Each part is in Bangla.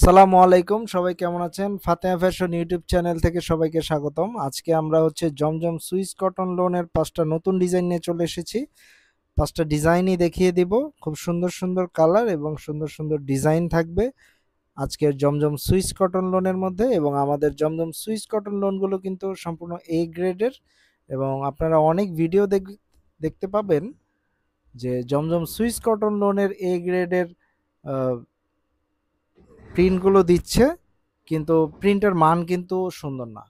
আসসালামু আলাইকুম, সবাই কেমন আছেন? ফাতেহা ফ্যাশন ইউটিউব চ্যানেল থেকে সবাইকে স্বাগতম। আজকে আমরা জমজম সুইস কটন লোনের ৫টা নতুন ডিজাইন নিয়ে চলে এসেছি। ৫টা ডিজাইনই দেখিয়ে দিব। খুব সুন্দর সুন্দর কালার এবং সুন্দর সুন্দর ডিজাইন থাকবে আজকের জমজম সুইস কটন লোনের মধ্যে। এবং আমাদের জমজম সুইস কটন লোনগুলো কিন্তু সম্পূর্ণ এ গ্রেডের, এবং আপনারা অনেক ভিডিও দেখতে পাবেন যে জমজম সুইস কটন লোনের এ গ্রেডের প্রিন্টগুলো দিচ্ছে, কিন্তু প্রিন্টের মান কিন্তু সুন্দর না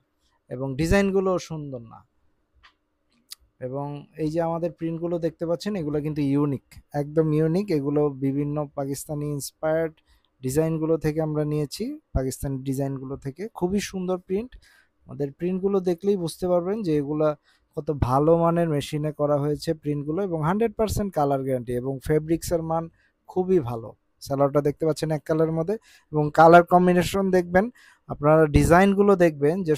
এবং ডিজাইনগুলো সুন্দর না। এবং এই যে আমাদের প্রিন্টগুলো দেখতে পাচ্ছেন, এগুলো কিন্তু ইউনিক, একদম ইউনিক। এগুলো বিভিন্ন পাকিস্তানি ইন্সপায়ার্ড ডিজাইনগুলো থেকে আমরা নিয়েছি, পাকিস্তানি ডিজাইনগুলো থেকে। খুবই সুন্দর প্রিন্ট। আমাদের প্রিন্টগুলো দেখলেই বুঝতে পারবেন যে এগুলা কত ভালো মানের মেশিনে করা হয়েছে প্রিন্টগুলো, এবং 100% কালার গ্যারান্টি, এবং ফেব্রিক্সের মান খুবই ভালো। সালোয়ারটা দেখতে পাচ্ছেন এক কালারের মধ্যে, এবং কালার কম্বিনেশন দেখবেন, আপনারা ডিজাইনগুলো দেখবেন যে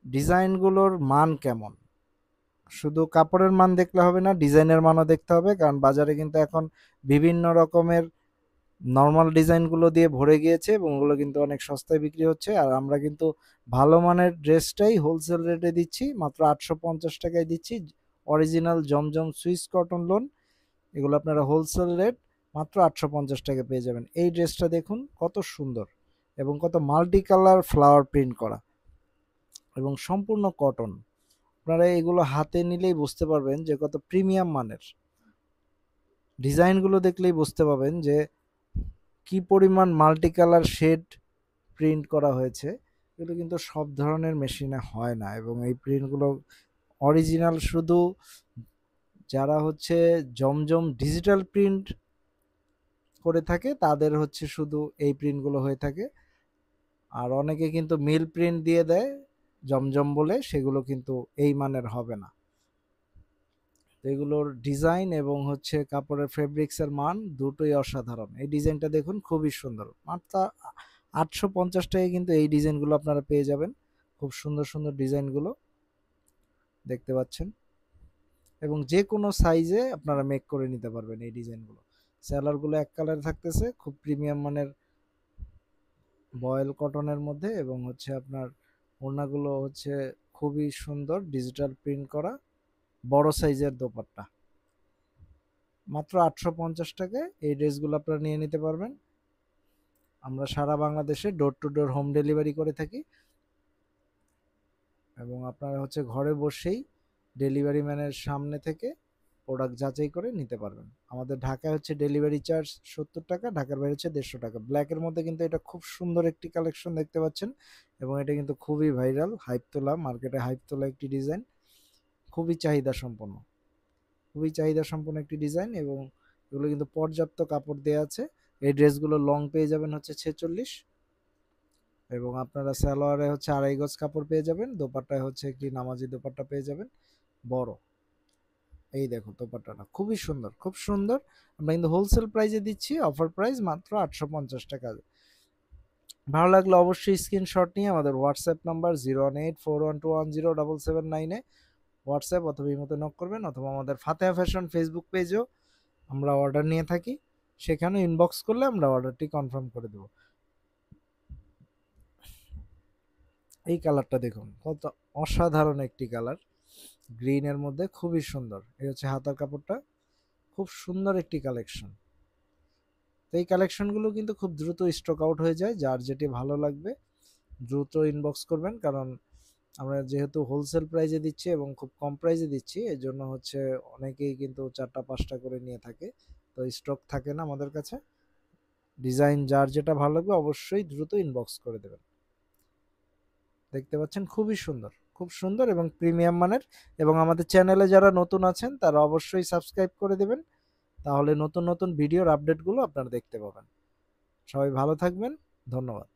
ডিজাইনগুলোর মান কেমন। শুধু কাপড়ের মান দেখলে হবে না, ডিজাইনের মানও দেখতে হবে, কারণ বাজারে কিন্তু এখন বিভিন্ন রকমের নর্মাল ডিজাইনগুলো দিয়ে ভরে গিয়েছে এবং ওগুলো কিন্তু অনেক সস্তায় বিক্রি হচ্ছে। আর আমরা কিন্তু ভালো মানের ড্রেসটাই হোলসেল রেটে দিচ্ছি, মাত্র 850 টাকায় দিচ্ছি। অরিজিনাল জমজম সুইস কটন লোন, এগুলো আপনারা হোলসেল রেট মাত্র 850 টাকা পেয়ে যাবেন। এই ড্রেসটা দেখুন কত সুন্দর এবং কত মাল্টি কালার ফ্লাওয়ার প্রিন্ট করা এবং সম্পূর্ণ কটন। আপনারা এগুলো হাতে নিলেই বুঝতে পারবেন যে কত প্রিমিয়াম মানের। ডিজাইনগুলো দেখলেই বুঝতে পারবেন যে কি পরিমাণ মাল্টি কালার শেড প্রিন্ট করা হয়েছে। এগুলো কিন্তু সব ধরনের মেশিনে হয় না, এবং এই প্রিন্টগুলো অরিজিনাল শুধু যারা জমজম ডিজিটাল প্রিন্ট করে থাকে তাদের শুধু এই প্রিন্টগুলো হয়ে থাকে। আর অনেকে কিন্তু মিল প্রিন্ট দিয়ে দেয় জমজম বলে, সেগুলো কিন্তু এই মানের হবে না। তো এগুলোর ডিজাইন এবং কাপড়ের ফেব্রিক্সের মান দুটোই অসাধারণ। এই ডিজাইনটা দেখুন, খুবই সুন্দর। মাত্র 850 টাকায় কিন্তু এই ডিজাইনগুলো আপনারা পেয়ে যাবেন। খুব সুন্দর সুন্দর ডিজাইনগুলো দেখতে পাচ্ছেন, এবং যে কোনো সাইজে আপনারা মেক করে নিতে পারবেন এই ডিজাইনগুলো। স্যালারগুলো এক কালারে থাকতেছে, খুব প্রিমিয়াম মানের বয়েল কটনের মধ্যে, এবং আপনার ওড়নাগুলো খুবই সুন্দর ডিজিটাল প্রিন্ট করা, বড় সাইজের দোপাট্টা। মাত্র 850 টাকায় এই ড্রেসগুলো আপনারা নিয়ে নিতে পারবেন। আমরা সারা বাংলাদেশে door to door home delivery করে থাকি, এবং আপনারা ঘরে বসেই ডেলিভারি ম্যানের সামনে থেকে প্রোডাক্ট যাচাই করে নিতে পারবেন। আমাদের ঢাকায় ডেলিভারি চার্জ 70 টাকা, ঢাকার বাইরে 150 টাকা। ব্ল্যাকের মধ্যে কিন্তু এটা খুব সুন্দর একটি কালেকশন দেখতে পাচ্ছেন, এবং এটা কিন্তু খুবই ভাইরাল, হাইপ তোলা, মার্কেটে হাইপ তোলা একটি ডিজাইন। খুবই চাহিদা সম্পন্ন, খুবই চাহিদা সম্পন্ন একটি ডিজাইন, এবং এগুলো কিন্তু পর্যাপ্ত কাপড় দেওয়া আছে। এই ড্রেসগুলো লং পেয়ে যাবেন 46, এবং আপনারা সালোয়ারে 2.5 গজ কাপড় পেয়ে যাবেন। দোপাট্টায় একটি নামাজি দোপাট্টা পেয়ে যাবেন বড়। এই দেখো দোপাট্টাটা খুবই সুন্দর, খুব সুন্দর। আমরা কিন্তু হোলসেল প্রাইসে দিচ্ছি, অফার প্রাইস মাত্র 850 টাকা। ভালো লাগলে অবশ্যই স্ক্রিনশট নিয়ে আমাদের হোয়াটসঅ্যাপ নাম্বার 01841210779 হোয়াটসঅ্যাপ অথবা ইমোতে নক করবেন, অথবা আমাদের ফাতেহা ফ্যাশন ফেসবুক পেজেও আমরা অর্ডার নিয়ে থাকি, সেখানে ইনবক্স করলে আমরা অর্ডারটি কনফার্ম করে দেব। এই কালারটা দেখুন, কত অসাধারণ একটি কালার, গ্রিনের মধ্যে খুবই সুন্দর। এই হাতার কাপড়টা, খুব সুন্দর একটি কালেকশন। তো এই কালেকশনগুলো কিন্তু খুব দ্রুত স্টক আউট হয়ে যায়। যার যেটি ভালো লাগবে দ্রুত ইনবক্স করবেন, কারণ আমরা যেহেতু হোলসেল প্রাইসে দিচ্ছি এবং খুব কম প্রাইসে দিচ্ছি, এই জন্য অনেকেই কিন্তু 4টা 5টা করে নিয়ে থাকে, তো স্টক থাকে না আমাদের কাছে। ডিজাইন যার যেটা ভালো লাগবে অবশ্যই দ্রুত ইনবক্স করে দেবেন। দেখতে পাচ্ছেন খুবই সুন্দর, খুব সুন্দর এবং প্রিমিয়াম মানের। এবং আমাদের চ্যানেলে যারা নতুন আছেন তারা অবশ্যই সাবস্ক্রাইব করে দেবেন, তাহলে নতুন নতুন ভিডিওর আপডেটগুলো আপনারা দেখতে পাবেন। সবাই ভালো থাকবেন, ধন্যবাদ।